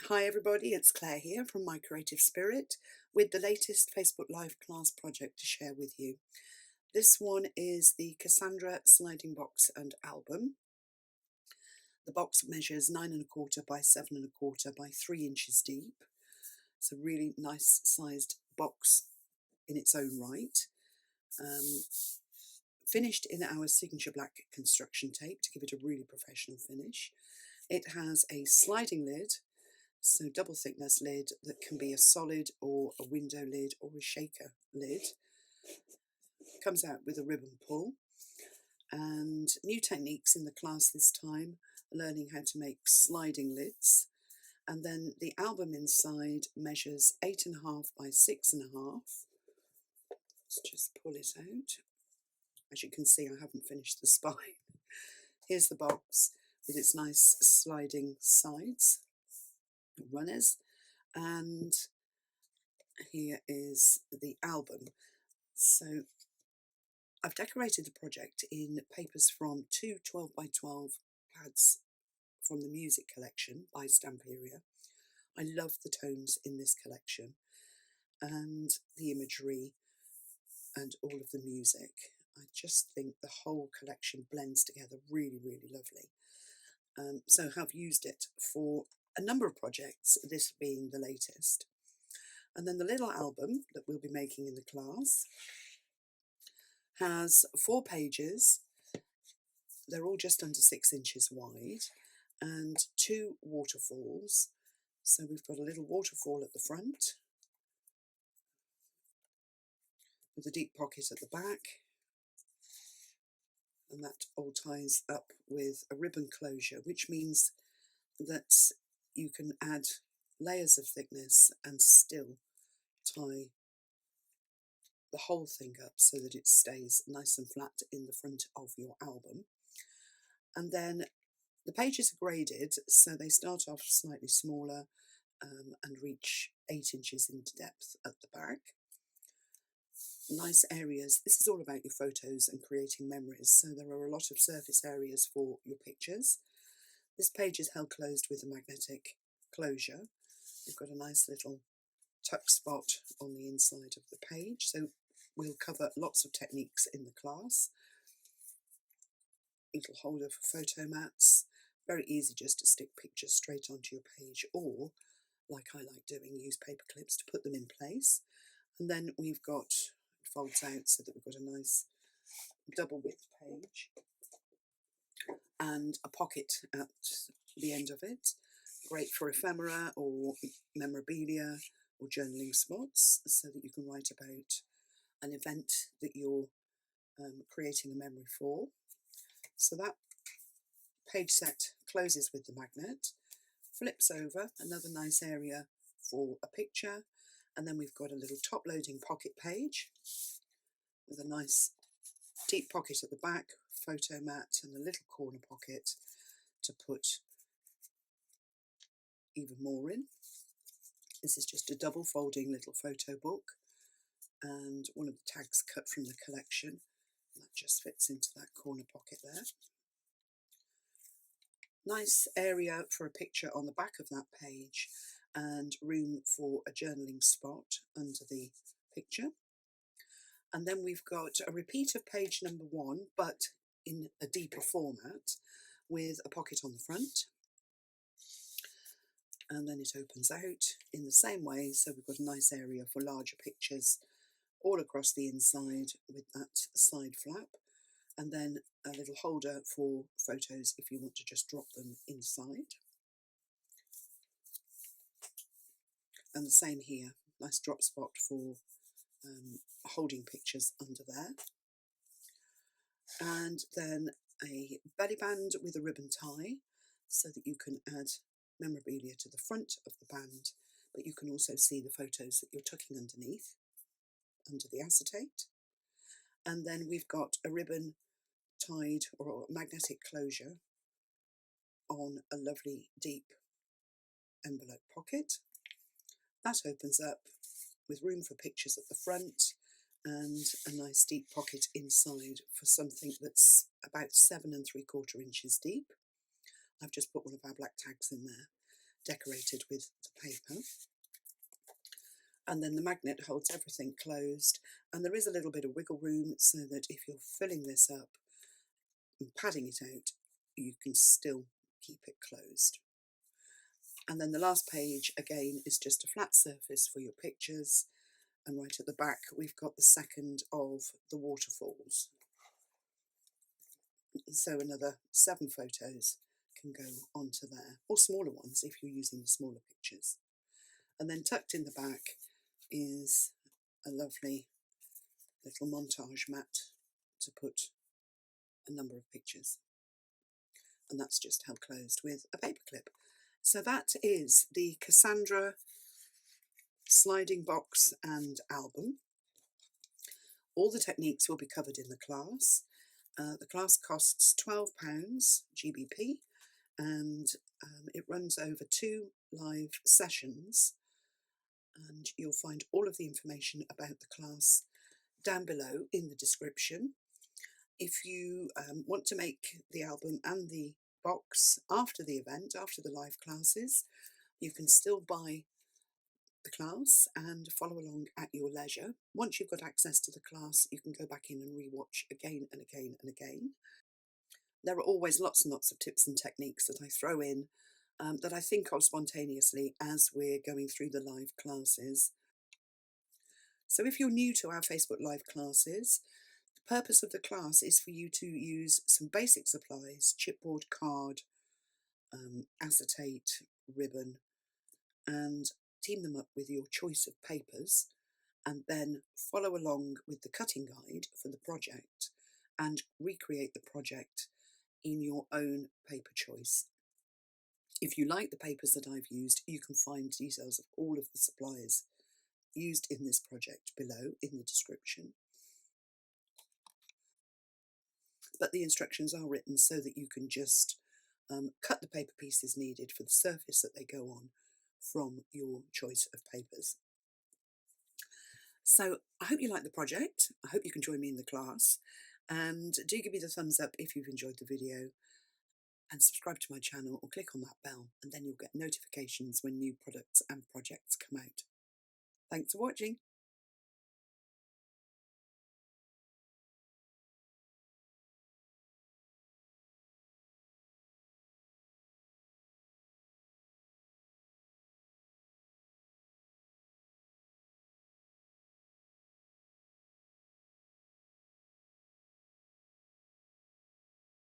Hi everybody, it's Claire here from My Creative Spirit with the latest Facebook Live class project to share with you. This one is the Casandra sliding box and album. The box measures 9¼ by 7¼ by 3 inches deep. It's a really nice sized box in its own right. Finished in our signature black construction tape to give it a really professional finish. It has a sliding lid, so double thickness lid that can be a solid or a window lid or a shaker lid. Comes out with a ribbon pull, and new techniques in the class this time, learning how to make sliding lids. And then the album inside measures 8½ by 6½. Let's just pull it out. As you can see, I haven't finished the spine. Here's the box with its nice sliding sides, runners, and here is the album. So I've decorated the project in papers from two 12 by 12 pads from the music collection by Stamperia. I love the tones in this collection and the imagery and all of the music. I just think the whole collection blends together really, really lovely. So I've used it for a number of projects, this being the latest. And then the little album that we'll be making in the class has 4 pages. They're all just under 6 inches wide, and 2 waterfalls. So we've got a little waterfall at the front with a deep pocket at the back, and that all ties up with a ribbon closure, which means that you can add layers of thickness and still tie the whole thing up so that it stays nice and flat in the front of your album. And then the pages are graded, so they start off slightly smaller and reach 8 inches into depth at the back. Nice areas. This is all about your photos and creating memories, so there are a lot of surface areas for your pictures. This page is held closed with a magnetic closure. You've got a nice little tuck spot on the inside of the page, so we'll cover lots of techniques in the class. Little holder for photo mats, very easy just to stick pictures straight onto your page, or like I like doing, use paper clips to put them in place. And then we've got, it folds out so that we've got a nice double width page and a pocket at the end of it. Great for ephemera or memorabilia or journaling spots, so that you can write about an event that you're creating a memory for. So that page set closes with the magnet, flips over, another nice area for a picture, and then we've got a little top loading pocket page with a nice deep pocket at the back, photo mat, and a little corner pocket to put even more in. This is just a double folding little photo book and one of the tags cut from the collection. That just fits into that corner pocket there. Nice area for a picture on the back of that page and room for a journaling spot under the picture. And then we've got a repeat of page number 1, but in a deeper format with a pocket on the front. And then it opens out in the same way, so we've got a nice area for larger pictures all across the inside with that side flap, and then a little holder for photos if you want to just drop them inside. And the same here, nice drop spot for holding pictures under there. And then a belly band with a ribbon tie so that you can add memorabilia to the front of the band, but you can also see the photos that you're tucking underneath, under the acetate. And then we've got a ribbon tied or a magnetic closure on a lovely deep envelope pocket. That opens up with room for pictures at the front and a nice deep pocket inside for something that's about 7¾ inches deep. I've just put one of our black tags in there. decorated with the paper. And then the magnet holds everything closed, and there is a little bit of wiggle room so that if you're filling this up and padding it out, you can still keep it closed. And then the last page again is just a flat surface for your pictures, and right at the back we've got the second of the waterfalls. So another 7 photos can go onto there, or smaller ones if you're using the smaller pictures. And then tucked in the back is a lovely little montage mat to put a number of pictures. And that's just held closed with a paperclip. So that is the Casandra sliding box and album. All the techniques will be covered in the class. The class costs £12 GBP, and it runs over 2 live sessions, and you'll find all of the information about the class down below in the description. If you want to make the album and the box after the event, after the live classes, you can still buy the class and follow along at your leisure. Once you've got access to the class, you can go back in and rewatch again and again and again. There are always lots and lots of tips and techniques that I throw in that I think of spontaneously as we're going through the live classes. So if you're new to our Facebook live classes, the purpose of the class is for you to use some basic supplies: chipboard, card, acetate, ribbon, and team them up with your choice of papers, and then follow along with the cutting guide for the project and recreate the project in your own paper choice. If you like the papers that I've used, you can find details of all of the supplies used in this project below in the description. But the instructions are written so that you can just cut the paper pieces needed for the surface that they go on from your choice of papers. So I hope you like the project. I hope you can join me in the class, and do give me the thumbs up if you've enjoyed the video, and subscribe to my channel or click on that bell, and then you'll get notifications when new products and projects come out. Thanks for watching.